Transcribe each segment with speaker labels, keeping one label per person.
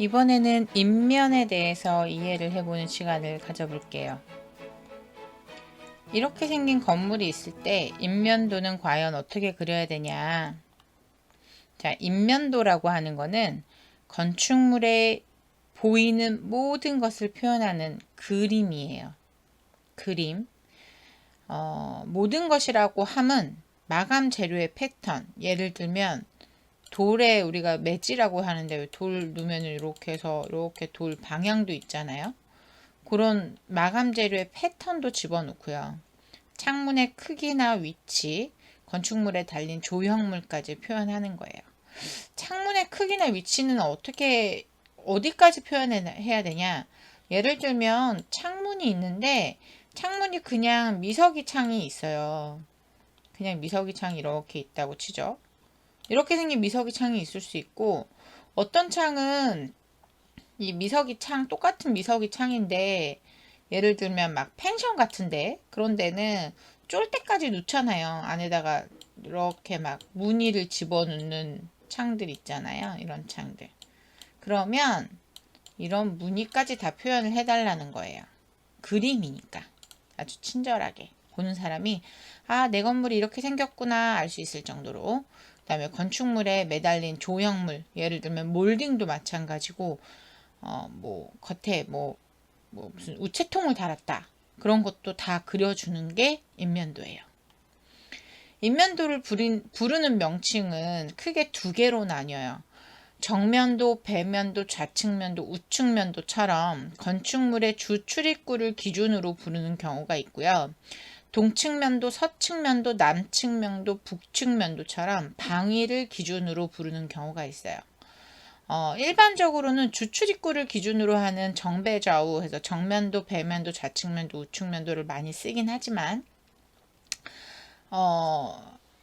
Speaker 1: 이번에는 인면에 대해서 이해를 해보는 시간을 가져볼게요. 이렇게 생긴 건물이 있을 때 인면도는 과연 어떻게 그려야 되냐? 자, 인면도라고 하는 거는 건축물에 보이는 모든 것을 표현하는 그림이에요. 그림. 모든 것이라고 함은 마감 재료의 패턴. 예를 들면 돌에 우리가 매지라고 하는데 돌 놓으면 이렇게 해서 이렇게 돌 방향도 있잖아요. 그런 마감 재료의 패턴도 집어넣고요. 창문의 크기나 위치, 건축물에 달린 조형물까지 표현하는 거예요. 창문의 크기나 위치는 어디까지 표현해야 되냐? 예를 들면 창문이 있는데 창문이 그냥 미석이 창이 있어요. 그냥 미석이 창이 이렇게 있다고 치죠. 이렇게 생긴 미석이 창이 있을 수 있고, 어떤 창은 이 미석이 창, 똑같은 미석이 창인데, 예를 들면 막 펜션 같은데, 그런 데는 쫄 때까지 놓잖아요. 안에다가 이렇게 막 무늬를 집어넣는 창들 있잖아요. 이런 창들. 그러면 이런 무늬까지 다 표현을 해달라는 거예요. 그림이니까. 아주 친절하게. 보는 사람이, 아, 내 건물이 이렇게 생겼구나 알 수 있을 정도로. 그 다음에 건축물에 매달린 조형물, 예를 들면 몰딩도 마찬가지고, 겉에 무슨 우체통을 달았다. 그런 것도 다 그려주는 게 인면도예요. 인면도를 부르는 명칭은 크게 두 개로 나뉘어요. 정면도, 배면도, 좌측면도, 우측면도처럼 건축물의 주 출입구를 기준으로 부르는 경우가 있고요. 동측면도, 서측면도, 남측면도, 북측면도처럼 방위를 기준으로 부르는 경우가 있어요. 일반적으로는 주출입구를 기준으로 하는 정배좌우 해서 정면도, 배면도, 좌측면도, 우측면도를 많이 쓰긴 하지만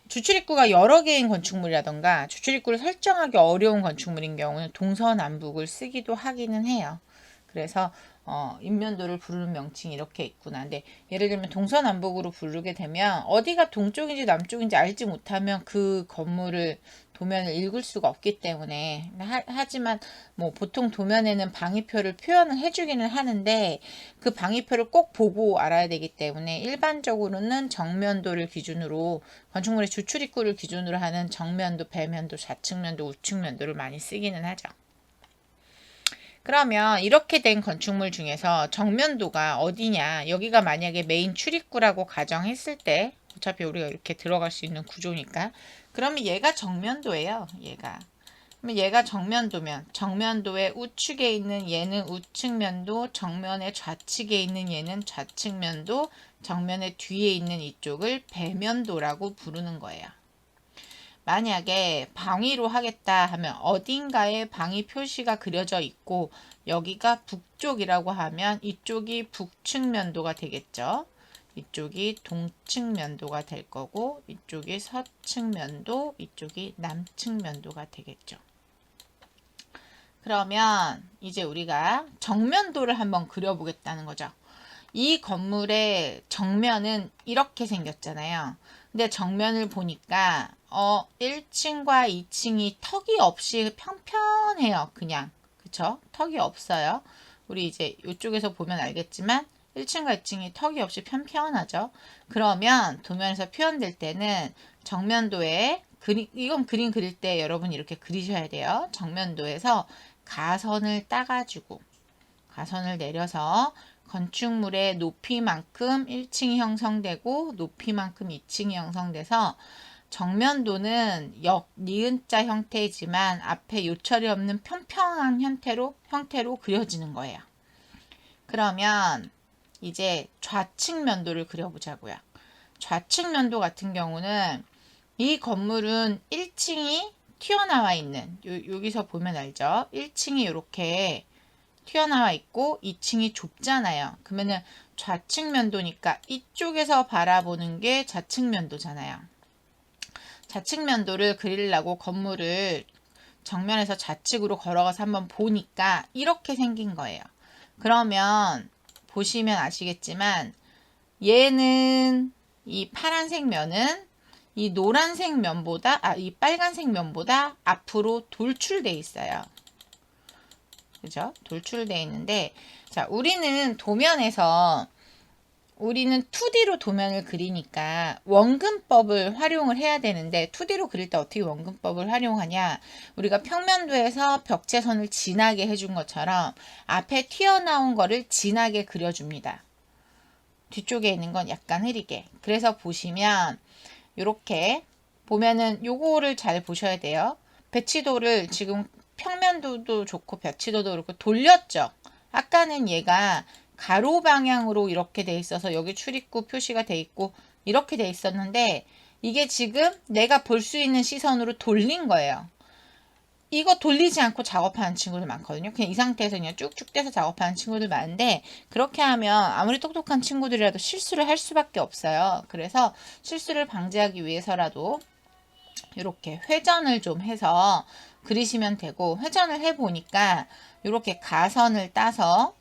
Speaker 1: 주출입구가 여러 개인 건축물이라던가 주출입구를 설정하기 어려운 건축물인 경우는 동서남북을 쓰기도 하기는 해요. 그래서 인면도를 부르는 명칭이 이렇게 있구나. 근데 예를 들면 동서남북으로 부르게 되면 어디가 동쪽인지 남쪽인지 알지 못하면 그 건물을 도면을 읽을 수가 없기 때문에 하지만 뭐 보통 도면에는 방위표를 표현을 해주기는 하는데 그 방위표를 꼭 보고 알아야 되기 때문에 일반적으로는 정면도를 기준으로 건축물의 주출입구를 기준으로 하는 정면도, 배면도, 좌측면도, 우측면도를 많이 쓰기는 하죠. 그러면 이렇게 된 건축물 중에서 정면도가 어디냐? 여기가 만약에 메인 출입구라고 가정했을 때 어차피 우리가 이렇게 들어갈 수 있는 구조니까 그러면 얘가 정면도예요. 그러면 얘가 정면도면 정면도의 우측에 있는 얘는 우측면도, 정면의 좌측에 있는 얘는 좌측면도, 정면의 뒤에 있는 이쪽을 배면도라고 부르는 거예요. 만약에 방위로 하겠다 하면 어딘가에 방위 표시가 그려져 있고 여기가 북쪽이라고 하면 이쪽이 북측면도가 되겠죠. 이쪽이 동측면도가 될 거고 이쪽이 서측면도, 이쪽이 남측면도가 되겠죠. 그러면 이제 우리가 정면도를 한번 그려보겠다는 거죠. 이 건물의 정면은 이렇게 생겼잖아요. 근데 정면을 보니까 1층과 2층이 턱이 없이 평평해요. 그냥. 그쵸? 턱이 없어요. 우리 이제 이쪽에서 보면 알겠지만 1층과 2층이 턱이 없이 평평하죠. 그러면 도면에서 표현될 때는 정면도에 이건 그림 그릴 때 여러분 이렇게 그리셔야 돼요. 정면도에서 가선을 따가지고 가선을 내려서 건축물의 높이만큼 1층이 형성되고 높이만큼 2층이 형성돼서 정면도는 니은자 형태이지만 앞에 요철이 없는 평평한 형태로 그려지는 거예요. 그러면 이제 좌측면도를 그려보자고요. 좌측면도 같은 경우는 이 건물은 1층이 튀어나와 있는 여기서 보면 알죠? 1층이 이렇게 튀어나와 있고 2층이 좁잖아요. 그러면은 좌측면도니까 이쪽에서 바라보는 게 좌측면도잖아요. 좌측면도를 그리려고 건물을 정면에서 좌측으로 걸어가서 한번 보니까 이렇게 생긴 거예요. 그러면 보시면 아시겠지만 얘는 이 파란색 면은 이 노란색 면보다 이 빨간색 면보다 앞으로 돌출돼 있어요. 그죠? 돌출되어 있는데, 자, 우리는 도면에서 우리는 2D로 도면을 그리니까 원근법을 활용을 해야 되는데 2D로 그릴 때 어떻게 원근법을 활용하냐? 우리가 평면도에서 벽체선을 진하게 해준 것처럼 앞에 튀어나온 거를 진하게 그려줍니다. 뒤쪽에 있는 건 약간 흐리게. 그래서 보시면 이렇게 보면은 요거를 잘 보셔야 돼요. 배치도를 지금 평면도도 좋고 배치도도 그렇고 돌렸죠. 아까는 얘가 가로 방향으로 이렇게 돼 있어서 여기 출입구 표시가 돼 있고 이렇게 돼 있었는데 이게 지금 내가 볼 수 있는 시선으로 돌린 거예요. 이거 돌리지 않고 작업하는 친구들 많거든요. 그냥 이 상태에서 그냥 쭉쭉 떼서 작업하는 친구들 많은데 그렇게 하면 아무리 똑똑한 친구들이라도 실수를 할 수밖에 없어요. 그래서 실수를 방지하기 위해서라도 이렇게 회전을 좀 해서 그리시면 되고, 회전을 해 보니까 이렇게 가선을 따서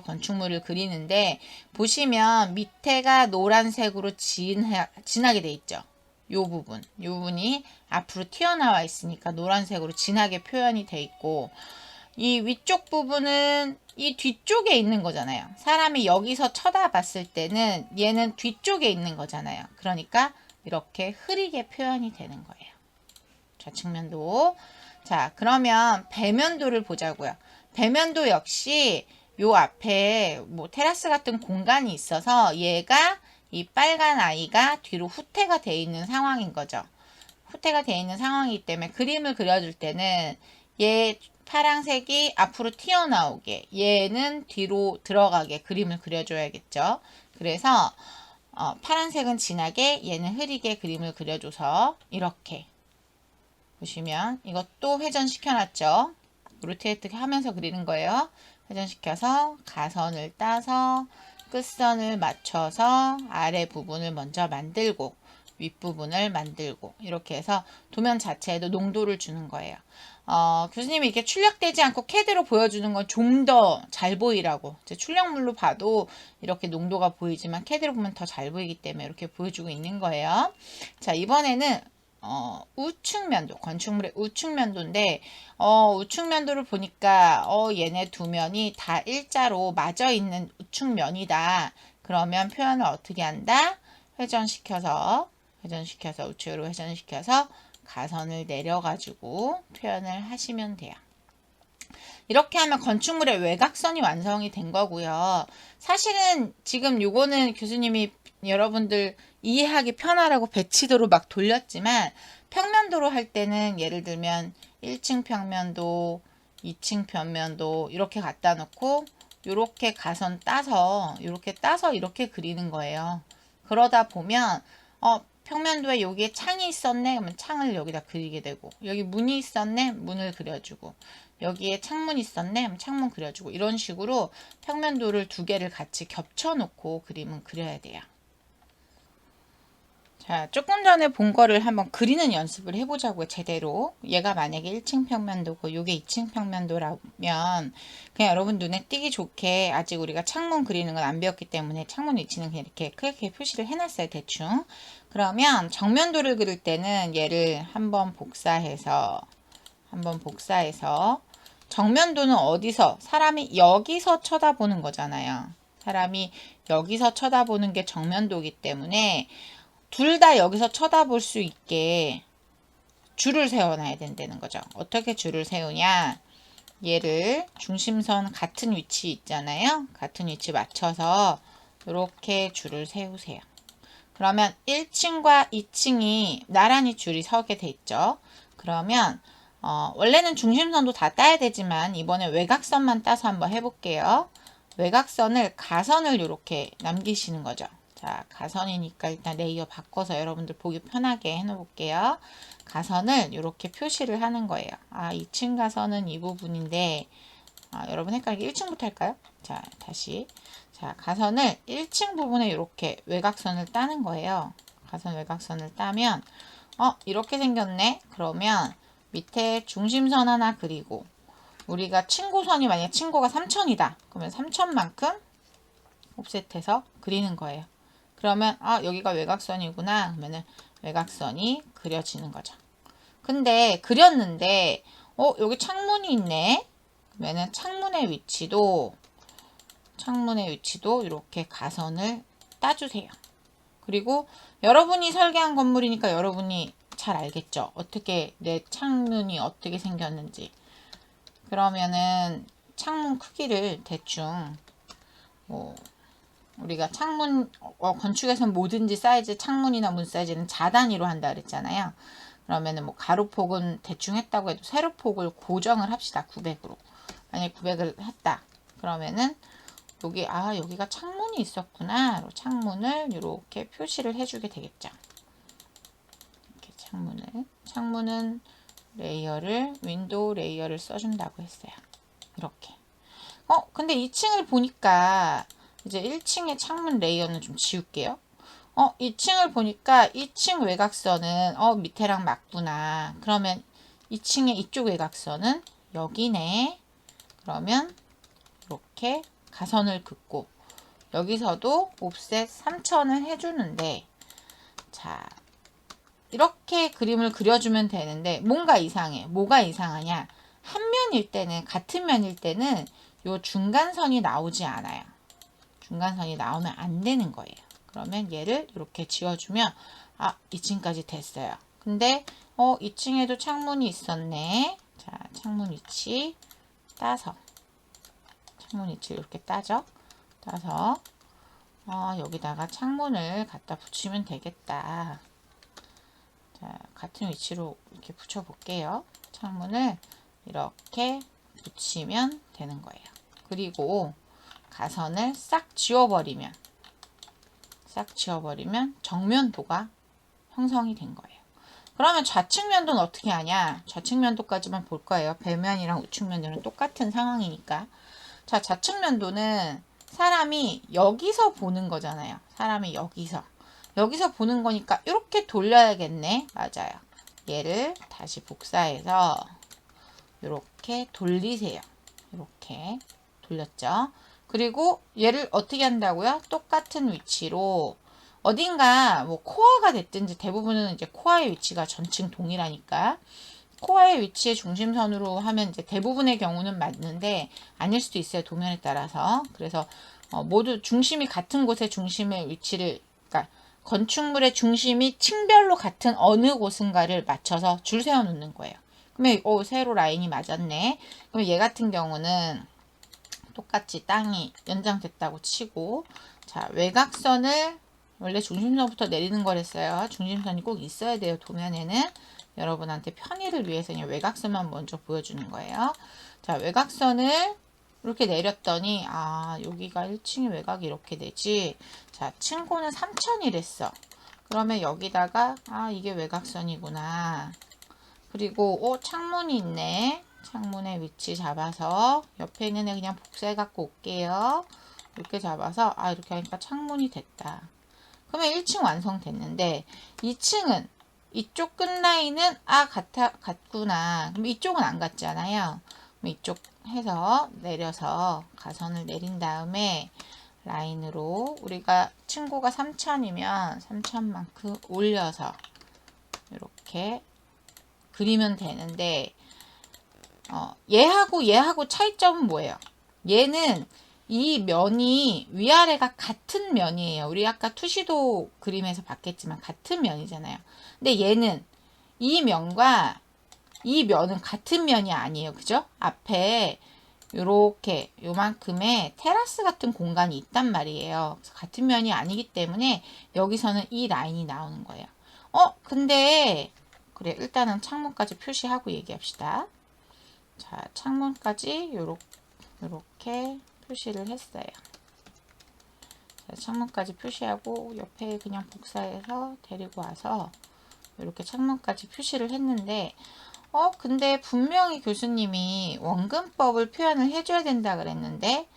Speaker 1: 건축물을 그리는데 보시면 밑에가 노란색으로 진하게 돼 있죠. 요 부분이 앞으로 튀어나와 있으니까 노란색으로 진하게 표현이 돼 있고, 이 위쪽 부분은 이 뒤쪽에 있는 거잖아요. 사람이 여기서 쳐다봤을 때는 얘는 뒤쪽에 있는 거잖아요. 그러니까 이렇게 흐리게 표현이 되는 거예요. 좌측면도. 자, 그러면 배면도를 보자고요. 배면도 역시 요 앞에 뭐 테라스 같은 공간이 있어서 얘가 이 빨간 아이가 뒤로 후퇴가 돼 있는 상황인 거죠. 후퇴가 돼 있는 상황이기 때문에 그림을 그려줄 때는 얘 파란색이 앞으로 튀어나오게, 얘는 뒤로 들어가게 그림을 그려줘야겠죠. 그래서 파란색은 진하게, 얘는 흐리게 그림을 그려줘서 이렇게 보시면 이것도 회전시켜 놨죠. 로테이트 하면서 그리는 거예요. 회전시켜서 가선을 따서 끝선을 맞춰서 아래 부분을 먼저 만들고 윗부분을 만들고 이렇게 해서 도면 자체에도 농도를 주는 거예요. 교수님이 이렇게 출력되지 않고 CAD로 보여주는 건 좀 더 잘 보이라고. 출력물로 봐도 이렇게 농도가 보이지만 CAD로 보면 더 잘 보이기 때문에 이렇게 보여주고 있는 거예요. 자, 이번에는 우측면도, 건축물의 우측면도인데, 우측면도를 보니까, 얘네 두 면이 다 일자로 맞아 있는 우측면이다. 그러면 표현을 어떻게 한다? 회전시켜서 우측으로 회전시켜서 가선을 내려가지고 표현을 하시면 돼요. 이렇게 하면 건축물의 외곽선이 완성이 된 거고요. 사실은 지금 요거는 교수님이 여러분들 이해하기 편하라고 배치도로 막 돌렸지만 평면도로 할 때는 예를 들면 1층 평면도, 2층 평면도 이렇게 갖다 놓고 요렇게 가선 따서 이렇게 그리는 거예요. 그러다 보면 평면도에 여기에 창이 있었네 그러면 창을 여기다 그리게 되고, 여기 문이 있었네 문을 그려주고, 여기에 창문 있었네 그럼 창문 그려주고, 이런 식으로 평면도를 두 개를 같이 겹쳐 놓고 그림은 그려야 돼요. 자, 조금 전에 본 거를 한번 그리는 연습을 해보자고요. 제대로. 얘가 만약에 1층 평면도고 요게 2층 평면도라면 그냥 여러분 눈에 띄기 좋게, 아직 우리가 창문 그리는 건 안 배웠기 때문에 창문 위치는 그냥 이렇게 크게 표시를 해놨어요. 대충. 그러면 정면도를 그릴 때는 얘를 한번 복사해서 정면도는 어디서? 사람이 여기서 쳐다보는 거잖아요. 사람이 여기서 쳐다보는 게 정면도이기 때문에 둘 다 여기서 쳐다볼 수 있게 줄을 세워놔야 된다는 거죠. 어떻게 줄을 세우냐? 얘를 중심선 같은 위치 있잖아요. 같은 위치 맞춰서 이렇게 줄을 세우세요. 그러면 1층과 2층이 나란히 줄이 서게 돼 있죠. 그러면 원래는 중심선도 다 따야 되지만 이번에 외곽선만 따서 한번 해볼게요. 외곽선을 가선을 이렇게 남기시는 거죠. 자, 가선이니까 일단 레이어 바꿔서 여러분들 보기 편하게 해놓을게요. 가선을 이렇게 표시를 하는 거예요. 2층 가선은 이 부분인데, 여러분 헷갈리게 1층부터 할까요? 자, 다시. 자, 가선을 1층 부분에 이렇게 외곽선을 따는 거예요. 가선 외곽선을 따면, 이렇게 생겼네? 그러면 밑에 중심선 하나 그리고, 우리가 층고선이 만약에 층고가 3천이다. 그러면 3천만큼 옵셋해서 그리는 거예요. 그러면 여기가 외곽선이구나. 그러면은 외곽선이 그려지는 거죠. 근데 그렸는데 여기 창문이 있네. 그러면은 창문의 위치도 이렇게 가선을 따주세요. 그리고 여러분이 설계한 건물이니까 여러분이 잘 알겠죠? 어떻게 내 창문이 어떻게 생겼는지. 그러면은 창문 크기를 대충 뭐 우리가 창문 건축에서는 뭐든지 사이즈 창문이나 문 사이즈는 자단위로 한다 그랬잖아요. 그러면은 뭐 가로폭은 대충 했다고 해도 세로폭을 고정을 합시다. 900으로. 만약에 900을 했다. 그러면은 여기가 창문이 있었구나. 창문을 이렇게 표시를 해주게 되겠죠. 이렇게 창문은 윈도우 레이어를 써준다고 했어요. 이렇게. 근데 2층을 보니까 이제 1층의 창문 레이어는 좀 지울게요. 2층을 보니까 2층 외곽선은 밑에랑 맞구나. 그러면 2층의 이쪽 외곽선은 여기네. 그러면 이렇게 가선을 긋고 여기서도 옵셋 3000을 해주는데 자 이렇게 그림을 그려주면 되는데 뭔가 이상해. 뭐가 이상하냐? 한 면일 때는 같은 면일 때는 요 중간선이 나오지 않아요. 중간선이 나오면 안 되는 거예요. 그러면 얘를 이렇게 지워주면 2층까지 됐어요. 근데 2층에도 창문이 있었네. 자, 창문 위치 따서 창문 위치를 이렇게 따죠. 따서 여기다가 창문을 갖다 붙이면 되겠다. 자, 같은 위치로 이렇게 붙여 볼게요. 창문을 이렇게 붙이면 되는 거예요. 그리고 가선을 싹 지워버리면 정면도가 형성이 된 거예요. 그러면 좌측면도는 어떻게 하냐? 좌측면도까지만 볼 거예요. 배면이랑 우측면도는 똑같은 상황이니까. 자, 좌측면도는 사람이 여기서 보는 거잖아요. 사람이 여기서 보는 거니까 이렇게 돌려야겠네. 맞아요. 얘를 다시 복사해서 이렇게 돌리세요. 이렇게 돌렸죠. 그리고 얘를 어떻게 한다고요? 똑같은 위치로 어딘가 뭐 코어가 됐든지 대부분은 이제 코어의 위치가 전층 동일하니까 코어의 위치의 중심선으로 하면 이제 대부분의 경우는 맞는데 아닐 수도 있어요. 도면에 따라서. 그래서 모두 중심이 같은 곳에 중심의 위치를 그러니까 건축물의 중심이 층별로 같은 어느 곳인가를 맞춰서 줄 세워 놓는 거예요. 그러면 세로 라인이 맞았네. 그럼 얘 같은 경우는 똑같이 땅이 연장됐다고 치고 자 외곽선을 원래 중심선부터 내리는 거랬어요. 중심선이 꼭 있어야 돼요. 도면에는 여러분한테 편의를 위해서 그냥 외곽선만 먼저 보여주는 거예요. 자 외곽선을 이렇게 내렸더니 여기가 1층의 외곽이 이렇게 되지. 자 층고는 3000이랬어. 그러면 여기다가 이게 외곽선이구나. 그리고 창문이 있네. 창문의 위치 잡아서 옆에 있는 애 그냥 복사해 갖고 올게요. 이렇게 잡아서 이렇게 하니까 창문이 됐다. 그러면 1층 완성됐는데 2층은 이쪽 끝라인은 같구나. 그럼 이쪽은 안 같잖아요. 그럼 이쪽 해서 내려서 가선을 내린 다음에 라인으로 우리가 층고가 3000이면 3000만큼 올려서 이렇게 그리면 되는데 얘하고 차이점은 뭐예요? 얘는 이 면이 위아래가 같은 면이에요. 우리 아까 투시도 그림에서 봤겠지만 같은 면이잖아요. 근데 얘는 이 면과 이 면은 같은 면이 아니에요. 그죠? 앞에 요렇게 요만큼의 테라스 같은 공간이 있단 말이에요. 그래서 같은 면이 아니기 때문에 여기서는 이 라인이 나오는 거예요. 근데 그래 일단은 창문까지 표시하고 얘기합시다. 자 창문까지 요렇게 표시를 했어요. 자, 창문까지 표시하고 옆에 그냥 복사해서 데리고 와서 이렇게 창문까지 표시를 했는데 근데 분명히 교수님이 원근법을 표현을 해줘야 된다 그랬는데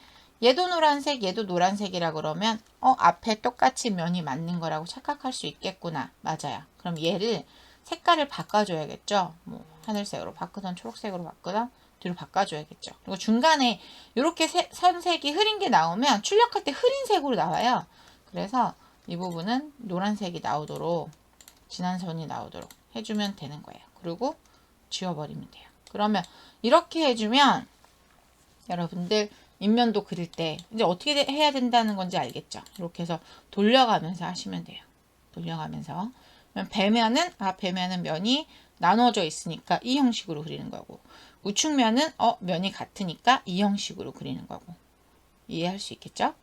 Speaker 1: 얘도 노란색 얘도 노란색이라 그러면 앞에 똑같이 면이 맞는 거라고 착각할 수 있겠구나. 맞아요. 그럼 얘를 색깔을 바꿔줘야겠죠. 뭐 하늘색으로 바꾸던 초록색으로 바꾸던 뒤로 바꿔줘야겠죠. 그리고 중간에 이렇게 선색이 흐린 게 나오면 출력할 때 흐린 색으로 나와요. 그래서 이 부분은 노란색이 나오도록 진한 선이 나오도록 해주면 되는 거예요. 그리고 지워버리면 돼요. 그러면 이렇게 해주면 여러분들 인면도 그릴 때 이제 어떻게 해야 된다는 건지 알겠죠? 이렇게 해서 돌려가면서 하시면 돼요. 돌려가면서. 배면은 면이 나눠져 있으니까 이 형식으로 그리는 거고, 우측면은 면이 같으니까 이 형식으로 그리는 거고. 이해할 수 있겠죠?